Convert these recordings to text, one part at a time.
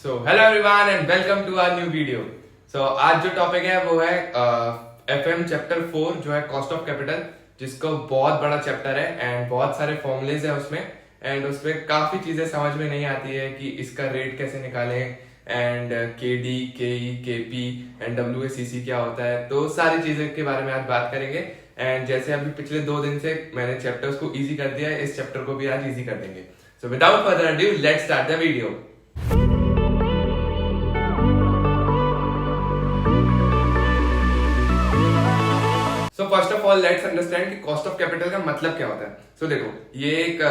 Hello everyone and welcome to our new video. आज जो topic है वो है एफएम चैप्टर 4 जो है कॉस्ट ऑफ कैपिटल, जिसको बहुत बड़ा चैप्टर है एंड बहुत सारे फॉर्मूलेज है उसमें एंड उसमें काफी चीजें समझ में नहीं आती है कि इसका रेट कैसे निकालें एंड केडी केई केपी एंड डब्ल्यूएसीसी क्या होता है। तो सारी चीजें के बारे में आज बात करेंगे एंड जैसे अभी पिछले 2 दिन से मैंने चैप्टर्स को इजी कर दिया है, इस चैप्टर को भी आज इजी कर देंगे। So without further ado let's start the video. So first of all let's understand कि कॉस्ट ऑफ कैपिटल का मतलब क्या होता है। सो देखो ये एक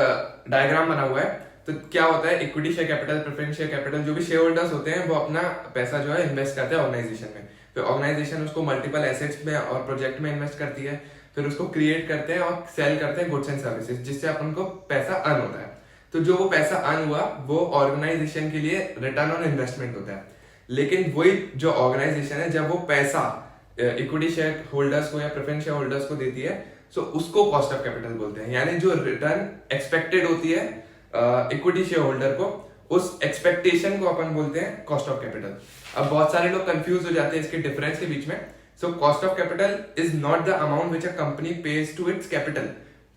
डायग्राम बना हुआ है। तो क्या होता है, equity share capital, preference share capital, जो भी शेयर होल्डर्स होते हैं वो अपना पैसा जो है इन्वेस्ट करते हैं ऑर्गेनाइजेशन में। फिर ऑर्गेनाइजेशन उसको मल्टीपल एसेट्स में और प्रोजेक्ट में इन्वेस्ट करती है, फिर उसको क्रिएट करते हैं और सेल करते हैं गुड्स एंड सर्विसेज, जिससे अपन को पैसा अर्न होता है। तो जो वो पैसा अर्न हुआ वो ऑर्गेनाइजेशन के लिए रिटर्न ऑन इन्वेस्टमेंट होता है। लेकिन वही जो ऑर्गेनाइजेशन है जब वो पैसा इक्विटी शेयर होल्डर्स को या प्रेफरेंस शेयर होल्डर्स को देती है, सो उसको कॉस्ट ऑफ कैपिटल बोलते हैं। यानी जो रिटर्न एक्सपेक्टेड होती है इक्विटी शेयर होल्डर को, उस एक्सपेक्टेशन को अपन बोलते हैं कॉस्ट ऑफ कैपिटल। अब बहुत सारे लोग कंफ्यूज हो जाते हैं इसके डिफरेंस के बीच में। So cost of capital is not the amount which a company pays to its capital.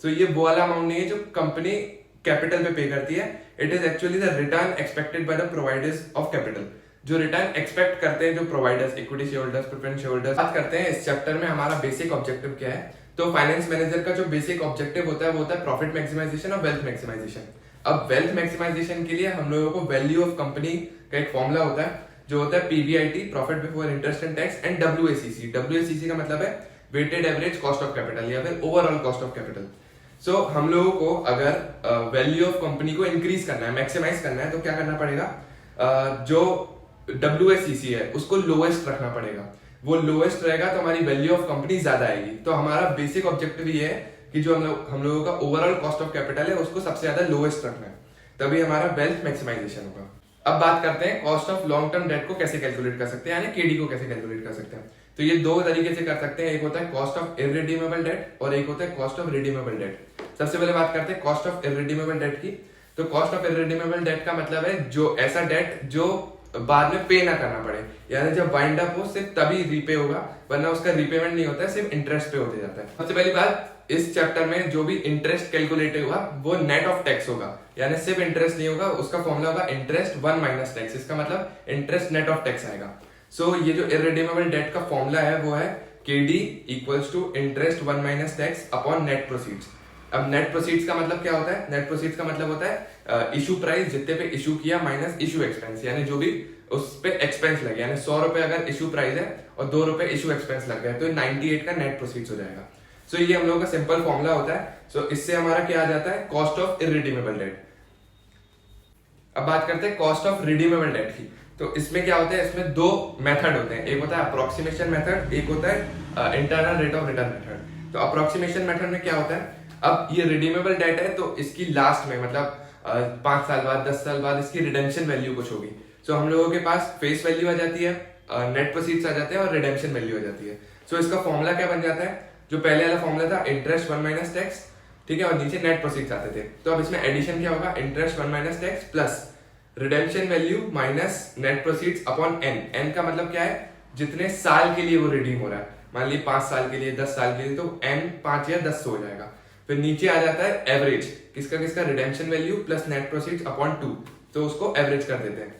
So ये वो वाला अमाउंट नहीं है जो कंपनी कैपिटल पे पे करती है। It is actually the return expected by the providers of capital. जो रिटर्न एक्सपेक्ट करते हैं जो providers, equity share holders, preference share holders. बात करते हैं इस चैप्टर में हमारा बेसिक ऑब्जेक्टिव क्या है। तो फाइनेंस मैनेजर का जो बेसिक ऑब्जेक्टिव होता है वो होता है प्रॉफिट मैक्सिमाइजेशन और वेल्थ मैक्सिमाइजेशन। अब वेल्थ मैक्सिमाइजेशन के लिए हम लोगों को वैल्यू ऑफ कंपनी का एक फॉर्मूला होता है जो होता है PBIT, profit before interest and tax, and WACC. WACC का मतलब है weighted average cost of capital या फिर overall cost of capital. So हम लोगों को अगर वैल्यू ऑफ कंपनी को इंक्रीज करना है, मैक्सिमाइज करना है, तो क्या करना पड़ेगा, जो डब्ल्यूएसीसी है उसको लोएस्ट रखना पड़ेगा। वो लोएस्ट रहेगा तो हमारी वैल्यू ऑफ कंपनी ज्यादा आएगी। तो हमारा बेसिक ऑब्जेक्टिव ये है कि जो हम लोगों का ओवरऑल कॉस्ट ऑफ कैपिटल है उसको सबसे ज्यादा लोएस्ट रखना है, तभी हमारा वेल्थ मैक्सिमाइजेशन होगा। अब बात करते हैं cost of long term debt को कैसे कैलकुलेट कर सकते हैं, यानी केडी को कैसे कैलकुलेट कर सकते हैं। तो ये दो तरीके से कर सकते हैं, एक होता है कॉस्ट ऑफ इररिडीमेबल डेट और एक होता है कॉस्ट ऑफ रिडीमेबल डेट। सबसे पहले बात करते हैं कॉस्ट ऑफ इररिडीमेबल डेट की। तो कॉस्ट ऑफ इररिडीमेबल डेट का मतलब है जो ऐसा डेट जो बाद में पे ना करना पड़े, यानी जब वाइंड अप हो सिर्फ तभी रीपे होगा, वरना उसका रीपेमेंट नहीं होता है, सिर्फ इंटरेस्ट पे होते जाता है। सबसे पहली बात, इस चैप्टर में जो भी इंटरेस्ट कैलकुलेट होगा वो नेट ऑफ टैक्स होगा, यानी सिर्फ इंटरेस्ट नहीं होगा, उसका फॉर्मूला होगा इंटरेस्ट 1 माइनस टैक्स। इसका मतलब इंटरेस्ट नेट ऑफ टैक्स आएगा। सो ये जो इररिडीमेबल डेट का फॉर्मूला है वो है kd equals to interest 1 minus tax upon net proceeds. अब नेट प्रोसीड्स का मतलब क्या होता है, नेट प्रोसीड्स का मतलब होता है इशू प्राइस जितने पे इशू किया माइनस इशू एक्सपेंस, यानी जो भी उस पे एक्सपेंस लगे। यानी 100 रुपए अगर इशू प्राइस है और 2 रुपए इशू एक्सपेंस लग गए तो 98 का नेट प्रोसीड्स हो जाएगा। सो ये हम लोगों का सिंपल फॉर्मूला होता है। सो इससे हमारा क्या आ जाता है, कॉस्ट ऑफ इररिडीमेबल डेट। अब बात करते हैं कॉस्ट ऑफ रिडीमेबल डेट की। तो इसमें क्या होता है, इसमें दो मेथड होते हैं, एक होता है अप्रोक्सीमेशन मेथड, एक होता है internal rate of return method. तो अप्रोक्सीमेशन मेथड में क्या होता है, अब ये रिडीमेबल डेट है तो इसकी लास्ट में मतलब 5 साल बाद 10 साल बाद इसकी रिडेम्पशन वैल्यू कुछ होगी। सो हम लोगों के पास फेस वैल्यू आ जाती है, नेट प्रोसीड्स आ जाते हैं और रिडेम्पशन वैल्यू आ जाती है। सो इसका फॉर्मूला क्या बन जाता है, जो पहले वाला फॉर्मूला था इंटरेस्ट 1 माइनस टैक्स, ठीक है, और नीचे नेट प्रोसीड्स आते थे। तो अब इसमें एडिशन क्या होगा, interest 1 minus tax plus redemption value minus net proceeds upon n. N का मतलब क्या है, जितने साल के लिए वो रिडीम हो रहा है। मान लीजिए 5 साल के लिए, 10 साल के लिए, तो एन 5 या 10 हो जाएगा। फिर नीचे आ जाता है एवरेज, किसका किसका, redemption value plus net proceeds upon 2, तो उसको एवरेज कर देते हैं।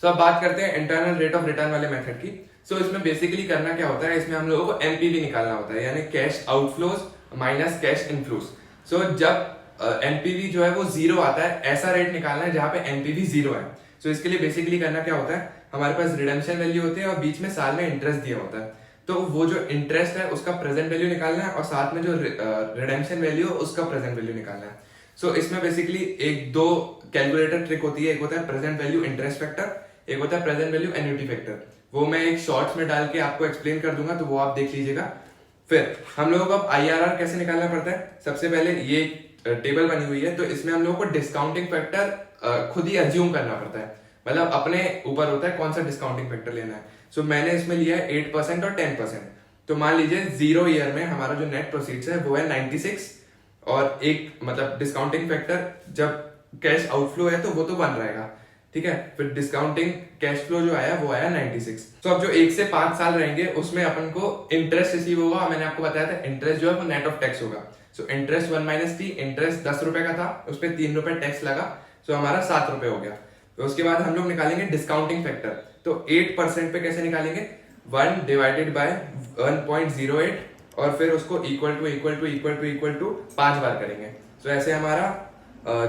सो अब बात करते हैं इंटरनल रेट ऑफ रिटर्न वाले मेथड की। सो इसमें बेसिकली करना क्या होता है, इसमें हम लोगों को एनपीवी निकालना होता है, यानी cash outflows minus cash inflows. So जब एनपीवी जो है वो 0 आता है, ऐसा रेट निकालना है जहां पे एनपीवी 0 है। सो इसके लिए बेसिकली करना क्या होता है, हमारे पास रिडेम्पशन वैल्यू होती है और बीच में साल में इंटरेस्ट दिया होता है। तो वो जो इंटरेस्ट है उसका प्रेजेंट वैल्यू निकालना है और साथ में जो रिडेम्पशन वैल्यू है उसका प्रेजेंट वैल्यू निकालना है। सो इसमें बेसिकली एक दो कैलकुलेटर ट्रिक होती है, एक होता है प्रेजेंट वैल्यू इंटरेस्ट फैक्टर, एक होता है प्रेजेंट वैल्यू एन्युटी फैक्टर। वो मैं एक शॉर्ट्स में डाल के आपको एक्सप्लेन कर दूंगा, तो वो आप देख लीजिएगा। फिर हम लोगों को अब आईआरआर कैसे निकालना पड़ता है, सबसे पहले ये टेबल बनी हुई है, तो इसमें हम लोगों को डिस्काउंटिंग फैक्टर खुद ही अज्यूम करना पड़ता है, मतलब अपने ऊपर होता है कौन सा डिस्काउंटिंग फैक्टर लेना है। सो मैंने इसमें लिया है 8% और 10%। तो मान लीजिए 0 ईयर में हमारा जो नेट प्रोसीड्स है वो है 96 और एक मतलब डिस्काउंटिंग फैक्टर जब कैश आउटफ्लो है तो वो तो 1 रहेगा, ठीक है। फिर डिस्काउंटिंग कैश फ्लो जो आया वो आया 96। तो अब जो 1 से 5 साल रहेंगे उसमें अपन को इंटरेस्ट रिसीव होगा। मैंने आपको बताया था इंटरेस्ट जो है वो नेट ऑफ टैक्स होगा। So interest 1 minus T, interest 10 रुपए का था, उस पर 3 रुपए टैक्स लगा, सो हमारा 7 रुपए हो गया। तो उसके बाद हम लोग निकालेंगे डिस्काउंटिंग फैक्टर। तो 8% पे कैसे निकालेंगे, 1 डिवाइडेड बाय 1.08 और फिर उसको इक्वल टू 5 बार करेंगे। सो ऐसे हमारा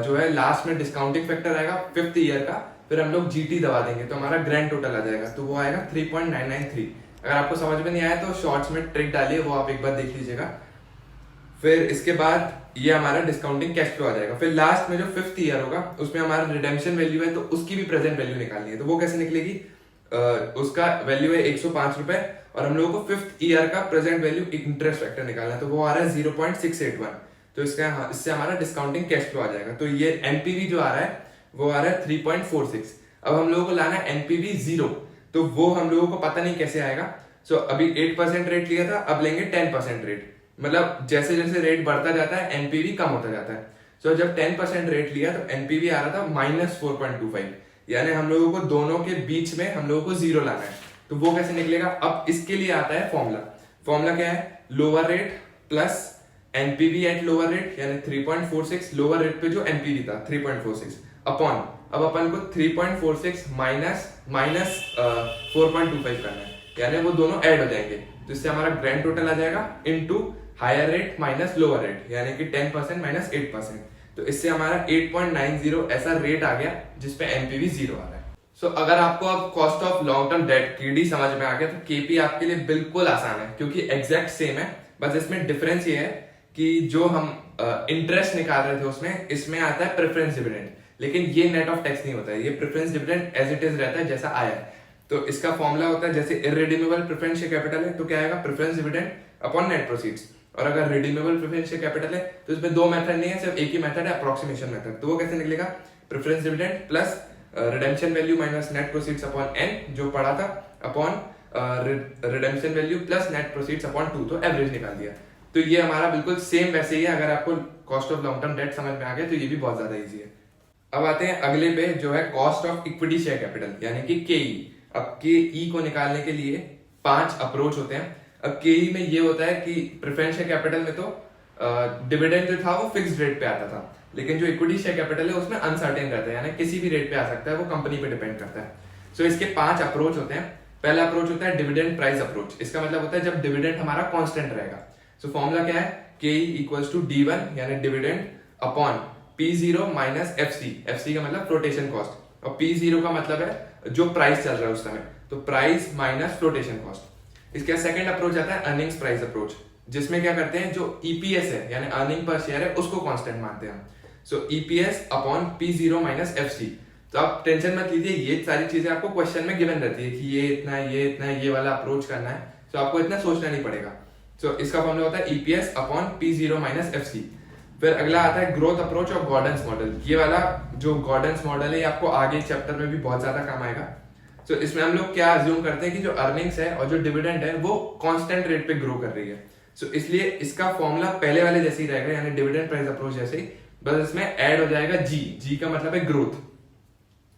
जो है लास्ट में डिस्काउंटिंग फैक्टर आएगा 5th ईयर का। फिर हम लोग जीटी दबा देंगे तो हमारा ग्रैंड टोटल आ जाएगा, तो वो आएगा 3.993। अगर आपको समझ में नहीं आया तो शॉर्ट्स में ट्रिक डालिए, वो आप एक बार देख लीजिएगा। फिर इसके बाद ये हमारा डिस्काउंटिंग कैश फ्लो आ जाएगा। फिर लास्ट में जो 5th ईयर होगा उसमें हमारा रिडेम्पशन वैल्यू है, तो उसकी भी प्रेजेंट वैल्यू निकालनी है। तो वो कैसे निकलेगी, उसका वैल्यू है 105 रुपए और हम लोगों को 5th ईयर का प्रेजेंट वैल्यू इंटरेस्ट फैक्टर निकालना है, तो वो आ रहा है 0.681। तो इससे हमारा डिस्काउंटिंग कैश फ्लो आ जाएगा। तो ये एनपीवी जो आ रहा है वो आ रहा है 3.46। अब हम लोगों को लाना है एनपीवी 0, तो वो हम लोगों को पता नहीं कैसे आएगा। सो अभी 8% रेट लिया था, अब लेंगे 10% रेट। मतलब जैसे जैसे रेट बढ़ता जाता है एनपीवी कम होता जाता है। सो जब 10% रेट लिया तो एनपीवी आ रहा था -4.25, यानी हम लोगों को दोनों के बीच में हम लोगों को 0 लाना है। तो वो कैसे निकलेगा, अब इसके लिए आता है फॉर्मूला क्या है, lower rate plus NPV at lower rate यानी 3.46, लोअर रेट पे जो एनपीवी था 3.46 अपॉन, अब अपन को 3.46 माइनस 4.25 करना है, यानी वो दोनों ऐड हो जाएंगे। तो इससे हमारा ग्रैंड टोटल आ जाएगा into higher rate minus lower rate, यानी कि 10% माइनस 8%। तो इससे हमारा 8.90 ऐसा रेट आ गया जिसपे एनपीवी 0 आ रहा है। सो अगर आपको अब cost of long term debt KD समझ में आ गया तो केपी आपके लिए बिल्कुल आसान है, क्योंकि एग्जैक्ट सेम है। बस इसमें डिफरेंस ये है कि जो हम इंटरेस्ट निकाल रहे थे उसमें, इसमें आता है प्रेफरेंस डिविडेंड, लेकिन ये नेट ऑफ टैक्स नहीं होता है, ये preference dividend as it is रहता है जैसा आया है। तो इसका फॉर्मूला होता है जैसे इररिडीमेबल प्रेफरेंस शेयर कैपिटल है तो क्या आएगा, preference dividend upon net proceeds. और अगर रिडीमेबल प्रेफरेंस शेयर कैपिटल है तो इसमें 2 मेथड नहीं है, सिर्फ एक ही मेथड है, अप्रोक्सीमेशन मेथड। तो वो कैसे निकलेगा, preference dividend plus redemption value minus net proceeds upon n जो पढ़ा था, upon redemption value plus net proceeds upon 2, तो एवरेज निकाल दिया। तो ये हमारा बिल्कुल सेम वैसे ही है। अगर आपको cost of long term debt समझ में आ गया तो ये भी बहुत ज्यादा इजी है। अब आते हैं अगले पे जो है cost of equity share capital यानी कि केई। अब केई को निकालने के लिए 5 अप्रोच होते हैं। अब केई में ये होता है कि प्रेफरेंस शेयर कैपिटल में तो डिविडेंड जो था वो फिक्स्ड रेट पे आता था, लेकिन जो इक्विटी शेयर कैपिटल है उसमें अनसर्टेन रहता है, यानी किसी भी रेट पे आ सकता है, वो कंपनी पे डिपेंड करता है। सो इसके 5 अप्रोच होते हैं। पहला अप्रोच होता है डिविडेंड प्राइस अप्रोच। इसका मतलब होता है जब डिविडेंड हमारा कांस्टेंट रहेगा। सो फॉर्मूला क्या है, के इक्वल्स टू D1 यानी dividend upon P0 minus FC। FC का मतलब फ्लोटेशन कॉस्ट और P0 का मतलब है जो प्राइस चल रहा है उस समय, तो प्राइस माइनस फ्लोटेशन कॉस्ट। इसके सेकंड अप्रोच आता है अर्निंग्स प्राइस अप्रोच, जिसमें क्या करते हैं जो ईपीएस है यानी अर्निंग पर शेयर है उसको कांस्टेंट मानते हैं। So EPS upon P0 minus FC। तो आप टेंशन मत लीजिए, ये सारी चीजें आपको क्वेश्चन में गिवन रहती है कि ये इतना ये वाला अप्रोच करना है, तो आपको इतना सोचना नहीं पड़ेगा। सो इसका फॉर्मूला होता है EPS upon P0 minus FC। फिर अगला आता है ग्रोथ अप्रोच और गॉर्डन्स मॉडल। ये वाला जो गॉर्डन्स मॉडल है ये आपको आगे चैप्टर में भी बहुत ज्यादा काम आएगा। सो इसमें हम लोग क्या अज्यूम करते हैं कि जो अर्निंग्स है और जो डिविडेंड है वो कांस्टेंट रेट पे ग्रो कर रही है। सो इसलिए इसका फॉर्मूला पहले वाले जैसे ही रहेगा, यानी डिविडेंड प्राइस अप्रोच जैसे ही, बस इसमें ऐड हो जाएगा जी का मतलब है ग्रोथ।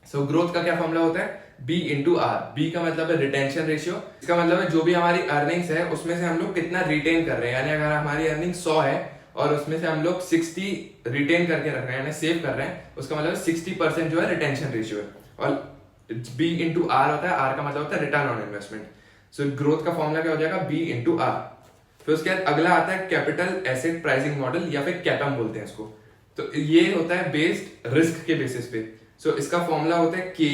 सो ग्रोथ का क्या फॉर्मूला होता है, B इंटू आर। बी का मतलब है रिटेंशन रेशियो। इसका मतलब है जो भी हमारी अर्निंग्स है उसमें से हम लोग कितना रिटेन कर रहे हैं, यानी अगर हमारी अर्निंग 100 है और उसमें से हम लोग 60 रिटेन करके रख रहे हैं यानी सेव कर रहे हैं, उसका मतलब 60% जो है रिटेंशन रेशियो है। और B इंटू आर होता है, आर का मतलब होता है return on investment. So growth का फॉर्मूला क्या हो जाएगा, B इंटू आर। फिर उसके बाद अगला आता है कैपिटल एसेट प्राइसिंग मॉडल या फिर कैपम बोलते हैं इसको। तो ये होता है बेस्ड रिस्क के बेसिस पे। सो इसका फॉर्मूला होता है k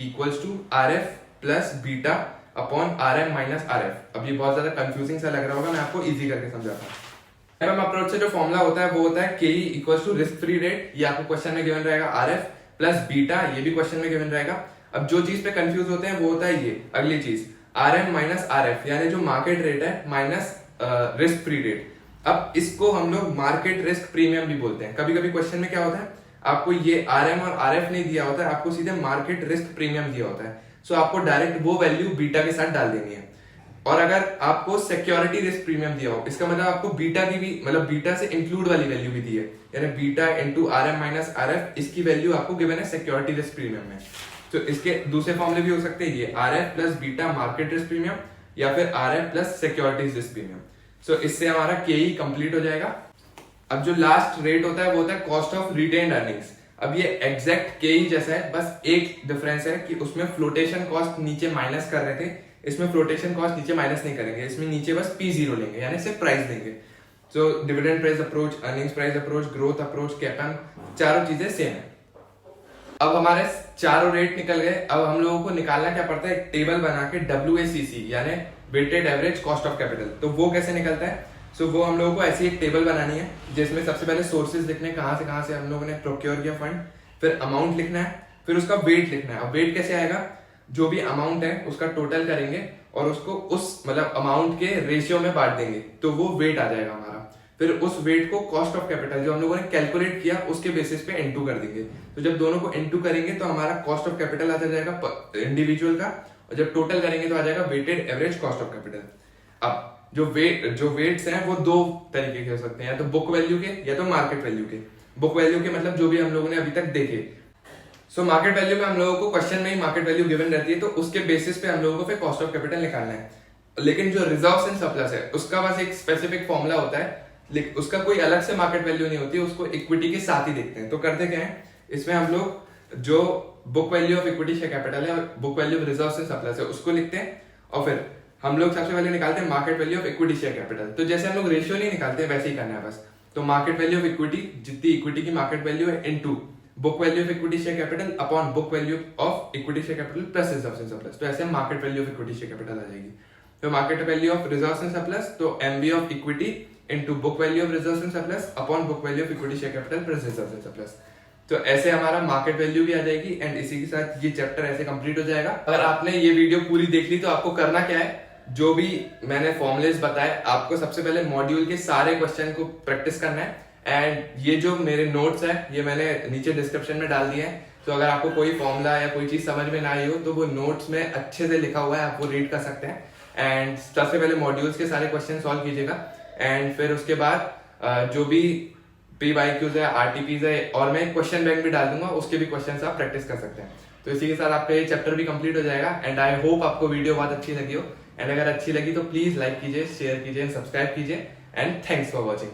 equals to RF plus beta upon RM minus RF। अब ये बहुत ज्यादा कंफ्यूजिंग सा लग रहा होगा, मैं आपको इजी करके समझाता हूँ। कैपम अप्रोच से जो फॉर्मूला होता है वो होता है k equals to risk free rate, ये आपको क्वेश्चन में गिवन रहेगा, RF प्लस बीटा, ये भी क्वेश्चन में गिवन रहेगा। अब जो चीज पे कंफ्यूज होते हैं वो होता है ये अगली चीज, RM माइनस RF, यानी जो मार्केट रेट है माइनस रिस्क फ्री रेट। अब इसको हम लोग मार्केट रिस्क प्रीमियम भी बोलते हैं। कभी कभी क्वेश्चन में क्या होता है, आपको ये RM और RF नहीं दिया होता है, आपको सीधे मार्केट रिस्क प्रीमियम दिया होता है। सो आपको डायरेक्ट वो वैल्यू बीटा के साथ डाल देनी है। और अगर आपको सिक्योरिटी रिस्क प्रीमियम दिया हो, इसका मतलब आपको बीटा की भी, मतलब बीटा से इंक्लूड वाली वैल्यू भी दी है, यानी beta into RM minus RF, इसकी वैल्यू आपको गिवन है सिक्योरिटी रिस्क प्रीमियम में। तो इसके दूसरे फॉर्मूले भी हो सकते हैं ये RF plus beta market risk premium या फिर RF plus securities risk premium. So इससे हमारा KE कंप्लीट हो जाएगा। अब जो लास्ट रेट होता है वो होता है कॉस्ट ऑफ रिटेन्ड अर्निंग्स। अब ये एग्जैक्ट KE जैसा है, बस एक डिफरेंस है कि उसमें फ्लोटेशन कॉस्ट नीचे माइनस कर रहे थे, इसमें फ्लोटेशन कॉस्ट नीचे माइनस नहीं करेंगे, इसमें नीचे बस P0 लेंगे यानी सिर्फ प्राइस देंगे। So dividend price approach, earnings price approach, growth approach, CAPM, चारों चीजें सेम है। अब हमारे चारों रेट निकल गए। अब हम लोगों को निकालना क्या पड़ता है, एक टेबल बना के WACC यानी weighted average cost of capital. तो वो कैसे निकलता है, सो वो हम लोगों को ऐसी एक टेबल बनानी है जिसमें सबसे पहले सोर्सेज लिखने कहाँ से हम लोगों ने प्रोक्योर किया फंड, फिर अमाउंट लिखना है, फिर उसका वेट लिखना है। अब वेट कैसे आएगा, जो भी अमाउंट है उसका टोटल करेंगे और उसको उस मतलब अमाउंट के रेशियो में बांट देंगे तो वो वेट आ जाएगा हमारा। फिर उस वेट को कॉस्ट ऑफ कैपिटल जो हम लोगों ने कैलकुलेट किया उसके बेसिस पे इनटू कर देंगे। तो जब दोनों को इनटू करेंगे तो हमारा कॉस्ट ऑफ कैपिटल आ जाएगा इंडिविजुअल का, और जब टोटल करेंगे तो आ जाएगा weighted average cost of capital. अब जो वेट्स हैं वो दो तरीके के हो सकते हैं, या तो बुक वैल्यू के या तो मार्केट वैल्यू के। बुक वैल्यू के मतलब जो भी हम लोगों ने अभी तक देखे। सो मार्केट वैल्यू में हम लोगों को क्वेश्चन में ही मार्केट वैल्यू गिवन रहती है, तो उसके बेसिस पे हम लोगों को फिर कॉस्ट ऑफ कैपिटल निकालना है। लेकिन जो रिजर्व्स एंड सरप्लस है उसका बस एक स्पेसिफिक फॉर्मूला होता है, लेकिन उसका कोई अलग से मार्केट वैल्यू नहीं होती, उसको इक्विटी के साथ ही देखते हैं। तो करते क्या है, इसमें हम लोग जो book value of equity share capital है और book value of reserves and surplus है उसको लिखते हैं, और फिर हम लोग सबसे पहले निकालते हैं market value of equity share capital. तो जैसे हम लोग रेशियो नहीं निकालते वैसे ही करना है बस। तो मार्केट वैल्यू ऑफ इक्विटी, जितनी इक्विटी की मार्केट वैल्यू है, into book value of equity share capital upon book value of equity share capital plus reserves and surplus. तो ऐसे market value of equity share capital आ जाएगी। तो market value of reserves and surplus, तो MV of equity into book value of reserves and surplus upon book value of equity share capital plus reserves and surplus. तो ऐसे हमारा market value भी आ जाएगी, and इसी के साथ ये चैप्टर ऐसे कंप्लीट हो जाएगा। अगर आपने ये वीडियो पूरी देख ली तो आपको करना क्या है, जो भी मैंने फॉर्मुलेस बताए आपको सबसे पहले मॉड्यूल के सारे क्वेश्चन को प्रैक्टिस करना है। एंड ये जो मेरे नोट्स है ये मैंने नीचे डिस्क्रिप्शन में डाल दिए हैं। तो अगर आपको कोई फॉर्मूला या कोई चीज समझ में ना आई हो तो वो नोट्स में अच्छे से लिखा हुआ है, आप वो रीड कर सकते हैं। एंड सबसे पहले मॉड्यूल्स के सारे क्वेश्चन सॉल्व कीजिएगा, एंड फिर उसके बाद जो भी PYQs है, RTPs है, और मैं क्वेश्चन बैंक भी डाल दूंगा, उसके भी क्वेश्चन आप प्रैक्टिस कर सकते हैं। तो इसी के साथ आपका ये चैप्टर भी कंप्लीट हो जाएगा। एंड आई होप आपको वीडियो बहुत अच्छी लगी हो, एंड अगर अच्छी लगी तो प्लीज लाइक कीजिए, शेयर कीजिए, सब्सक्राइब कीजिए, एंड थैंक्स फॉर वॉचिंग।